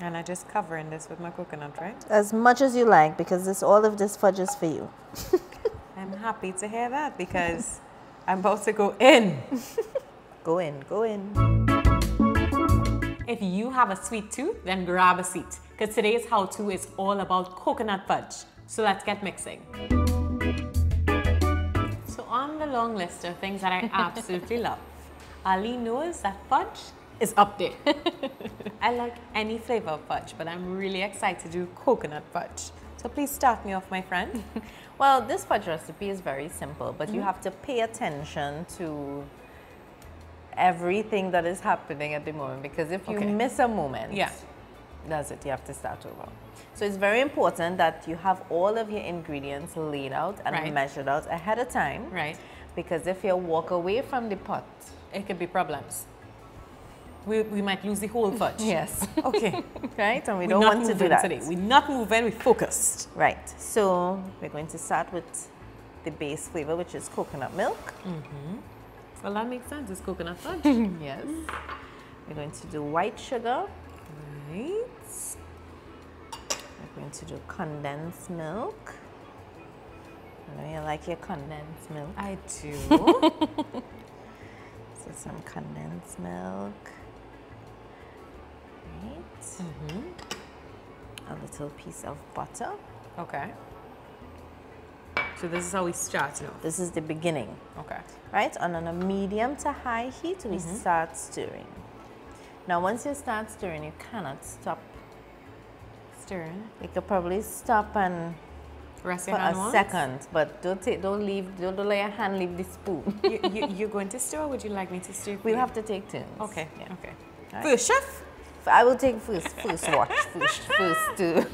And I just covering this with my coconut, right? As much as you like, because all of this fudge is for you. I'm happy to hear that because I'm about to go in. Go in, go in. If you have a sweet tooth, then grab a seat, because today's how-to is all about coconut fudge. So let's get mixing. So on the long list of things that I absolutely love, Arlene knows that fudge is up there. I like any flavor of fudge, but I'm really excited to do coconut fudge. So please start me off, my friend. Well, this fudge recipe is very simple, but you have to pay attention to everything that is happening at the moment, because if you miss a moment, that's it, you have to start over. So it's very important that you have all of your ingredients laid out and measured out ahead of time. Right. Because if you walk away from the pot, it could be problems. We might lose the whole fudge. Yes. Okay. Right? And we don't want to do that. Today. We're not moving, we're focused. Right. So we're going to start with the base flavor, which is coconut milk. Well, that makes sense. It's coconut fudge. Yes. We're going to do white sugar. Right. We're going to do condensed milk. I know you like your condensed milk. I do. So some condensed milk. Right. A little piece of butter. Okay. So this is how we start now. This is the beginning. Okay. Right? And on a medium to high heat, we start stirring. Now, once you start stirring, you cannot stop stirring. You could probably stop and rest for your hand a once? second, but don't let your hand leave the spoon. You're going to stir, or would you like me to stir? We'll have to take turns. Okay. Yeah. Okay. Right. First, chef. I will take first watch, first stir.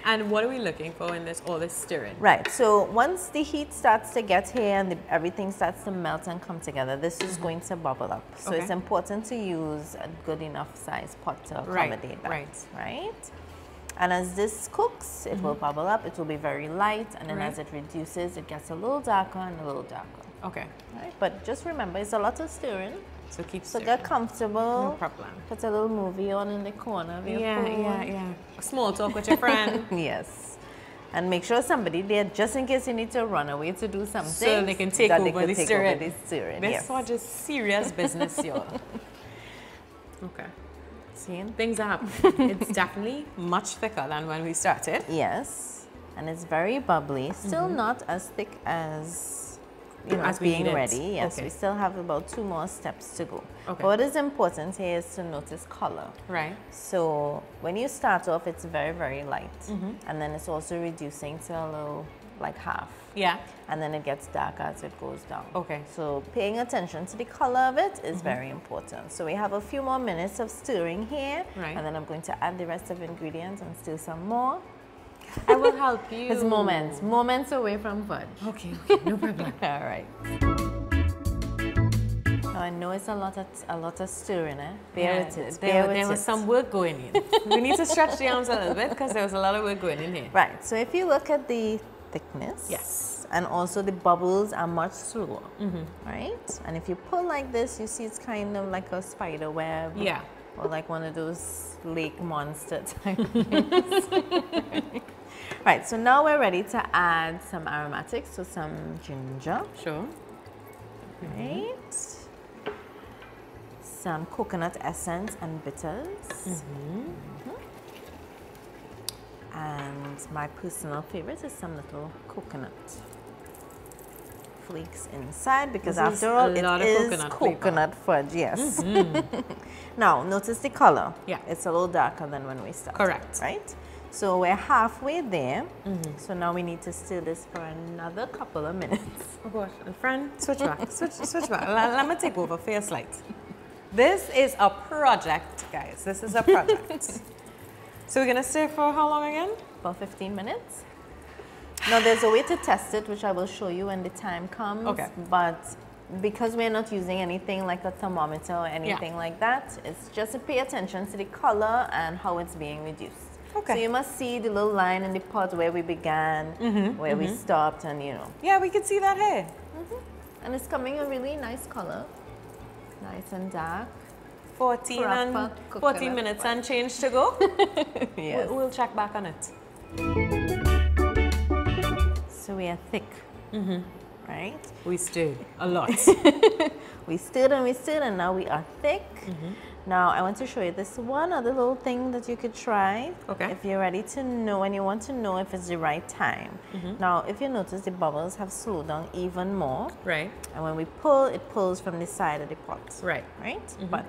And what are we looking for in this, all this stirring? Right, so once the heat starts to get here and everything starts to melt and come together, this is going to bubble up. So it's important to use a good enough size pot to accommodate that. Right? And as this cooks, it will bubble up, it will be very light, and then as it reduces, it gets a little darker and a little darker. Okay. Right? But just remember, it's a lot of stirring. So keep So stirring. get comfortable. No problem. Put a little movie on in the corner of your phone. Yeah. Small talk with your friend. Yes. And make sure somebody there, just in case you need to run away to do something. So they can take over the stirring. This was just serious business, y'all. Okay. See? Things are happening. It's definitely much thicker than when we started. Yes. And it's very bubbly. Still not as thick as as we being need it. ready. Yes, we still have about 2 more steps to go. Okay. But what is important here is to notice color. Right. So when you start off, it's very, very light. And then it's also reducing to a little, like half. Yeah. And then it gets darker as it goes down. Okay. So paying attention to the color of it is very important. So we have a few more minutes of stirring here. Right. And then I'm going to add the rest of the ingredients and stir some more. I will help you. It's moments away from fudge. Okay, no problem. All right. Now I know it's a lot of stirring, eh? Bear with it. There was some work going in. We need to stretch the arms a little bit because there was a lot of work going in here. Right. So if you look at the thickness, yes, and also the bubbles are much slower, right? And if you pull like this, you see it's kind of like a spider web. Yeah. Or like one of those lake monster type things. Right, so now we're ready to add some aromatics, so some ginger. Sure. Right. Some coconut essence and bitters. And my personal favorite is some little coconut flakes inside, because after all, it is coconut fudge, yes. Now, notice the color. Yeah. It's a little darker than when we started. Correct. Right? So we're halfway there. So now we need to stir this for another couple of minutes. Oh gosh, and friend, switch back, switch back. Let me take over for your slides. This is a project, guys. This is a project. So we're gonna stir for how long again? For 15 minutes. Now there's a way to test it, which I will show you when the time comes. Okay. But because we're not using anything like a thermometer or anything like that, it's just to pay attention to the color and how it's being reduced. Okay. So you must see the little line in the pot where we began, where we stopped, and Yeah, we can see that here. And it's coming a really nice color. Nice and dark. 14 minutes and change to go. Yes. We'll check back on it. So we are thick, right? We stirred a lot. We stirred and now we are thick. Now I want to show you this one other little thing that you could try. Okay. If you're ready to know and you want to know if it's the right time. Now if you notice the bubbles have slowed down even more. Right. And when we pull, it pulls from the side of the pot. Right. Right? But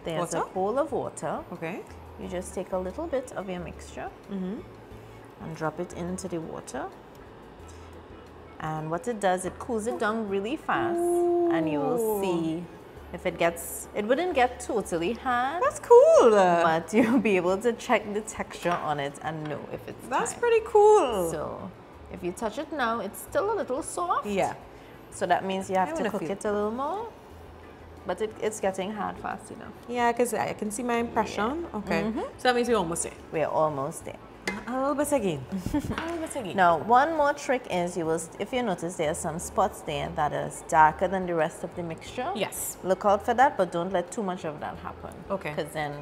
there's Water? a bowl of water. Okay. You just take a little bit of your mixture and drop it into the water. And what it does, it cools it down really fast. And you will see if it gets, it wouldn't get totally hard. That's cool. But you'll be able to check the texture on it and know if it's That's time. pretty cool. So if you touch it now, it's still a little soft. Yeah. So that means you have I to wanna cook feel it a little more. But it's getting hard fast enough. Yeah, because I can see my impression. Okay. So that means we're almost there. We're almost there. A little bit again. A little bit again. Now, one more trick is if you notice there are some spots there that is darker than the rest of the mixture. Yes. Look out for that, but don't let too much of that happen. Okay. Because then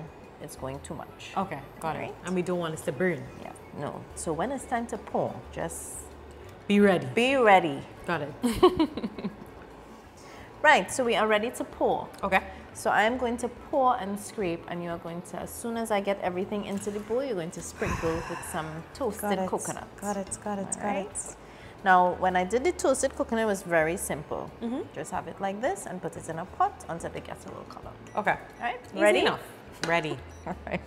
it's going too much. Okay, got Right. it. And we don't want it to burn. Yeah. No. So when it's time to pour, just Be ready. be ready. Got it. Right. So we are ready to pour. Okay. So I'm going to pour and scrape, and you are going to, as soon as I get everything into the bowl, you're going to sprinkle with some toasted coconut. Got it. Right. Now, when I did the toasted coconut, it was very simple. Just have it like this and put it in a pot until it gets a little color. Okay. All right. Easy Ready? enough. Ready. All right.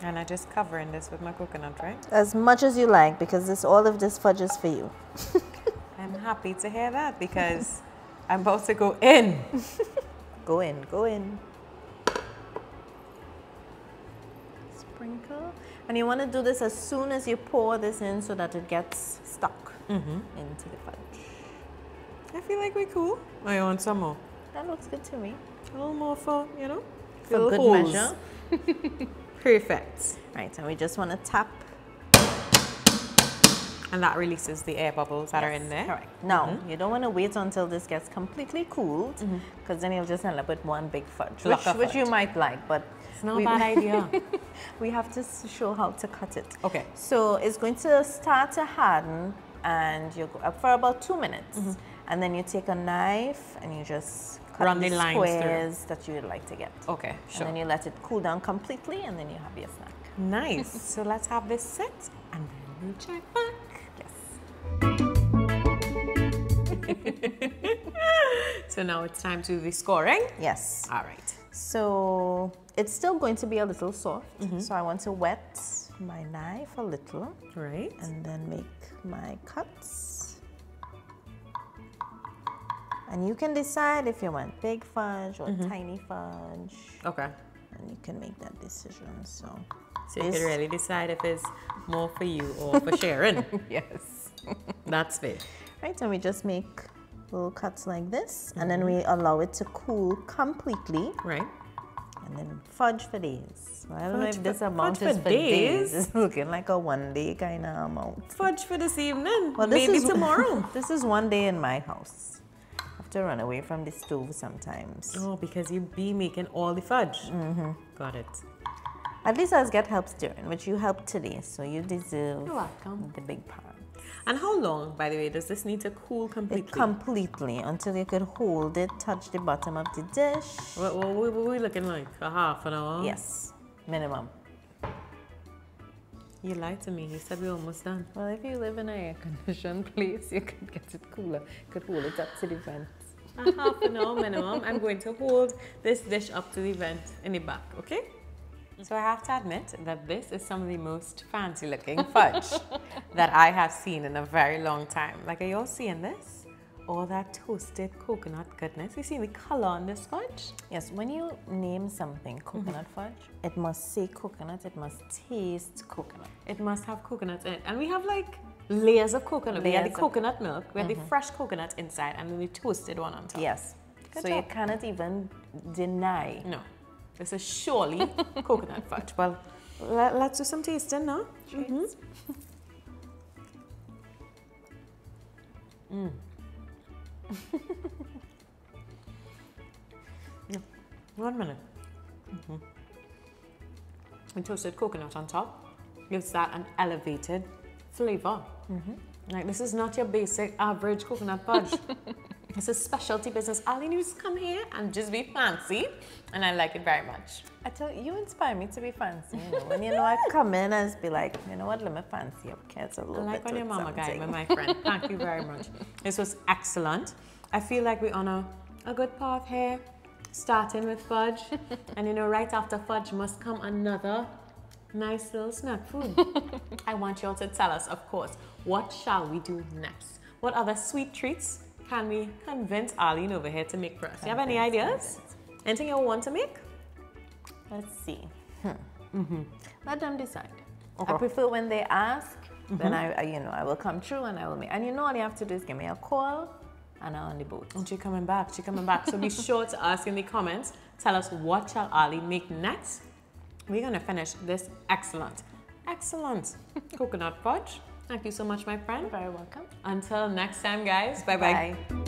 And I just covering this with my coconut, right? As much as you like, because all of this fudge is for you. I'm happy to hear that because I'm about to go in. Go in, go in. Sprinkle. And you want to do this as soon as you pour this in so that it gets stuck into the fudge. I feel like we're cool. I want some more. That looks good to me. A little more for, For little good holes. measure. Perfect. Right, and we just want to tap. And that releases the air bubbles that are in there. Correct. Now, you don't want to wait until this gets completely cooled, because then you'll just end up with one big fudge, which you might like, but it's not a bad idea. We have to show how to cut it. Okay. So it's going to start to harden, and you go up for about 2 minutes, and then you take a knife and you just cut Run the the lines squares that you would like to get. Okay, sure. And then you let it cool down completely, and then you have your snack. Nice. So let's have this set and then we'll check back. So now it's time to do the scoring. Yes. All right. So it's still going to be a little soft. So I want to wet my knife a little. Right. And then make my cuts. And you can decide if you want big fudge or tiny fudge. Okay. And you can make that decision. So you can really decide if it's more for you or for sharing. Yes. That's fair. Right, and we just make little cuts like this, and then we allow it to cool completely. Right. And then fudge for days. Well, I don't know if this amount fudge is for for days. days. It's looking like a 1 day kind of amount. Fudge for this evening. Well, this maybe is tomorrow. This is 1 day in my house. I have to run away from the stove sometimes. Oh, because you be making all the fudge. Got it. At least I get help stirring, which you helped today, so you deserve You're welcome. the big part. And how long, by the way, does this need to cool completely? Completely, until you could hold it, touch the bottom of the dish. What we looking like? A half an hour? Yes, minimum. You lied to me. You said we're almost done. Well, if you live in an air-conditioned place, you could get it cooler. You could hold it up to the vent. A half an hour minimum. I'm going to hold this dish up to the vent in the back, okay? So I have to admit that this is some of the most fancy looking fudge that I have seen in a very long time. Like, are you all seeing this? All that toasted coconut goodness. You see the color on this fudge? Yes, when you name something coconut fudge, it must say coconut, it must taste coconut. It must have coconut in it. And we have like layers of coconut. We have the coconut milk, we have the fresh coconut inside, and then the toasted one on top. Yes. Good so job. you cannot even deny. No. This is surely coconut fudge. Well, Let's do some tasting now. Cheers. One minute. And toasted coconut on top gives that an elevated flavor. Like, this is not your basic average coconut fudge. This is specialty business. Arlene used to come here and just be fancy, and I like it very much. I tell you, you inspire me to be fancy. You know, when I come in and just be like, you know what, let me fancy up. Okay, it's a little I like bit on your mama something. guy, my friend. Thank you very much. This was excellent. I feel like we're on a good path here, starting with fudge. And you know, right after fudge must come another nice little snack food. I want you all to tell us, of course, what shall we do next? What other sweet treats can we convince Arlene over here to make for us? You have any ideas? Anything you want to make? Let's see. Let them decide. Okay. I prefer when they ask, then I will come through and I will make. And you know all you have to do is give me a call and I'm on the boat. And she's coming back. She's coming back. So be sure to ask in the comments. Tell us, what shall Arlene make next? We're gonna finish this excellent coconut fudge. Thank you so much, my friend. You're very welcome. Until next time, guys. Bye-bye. Bye.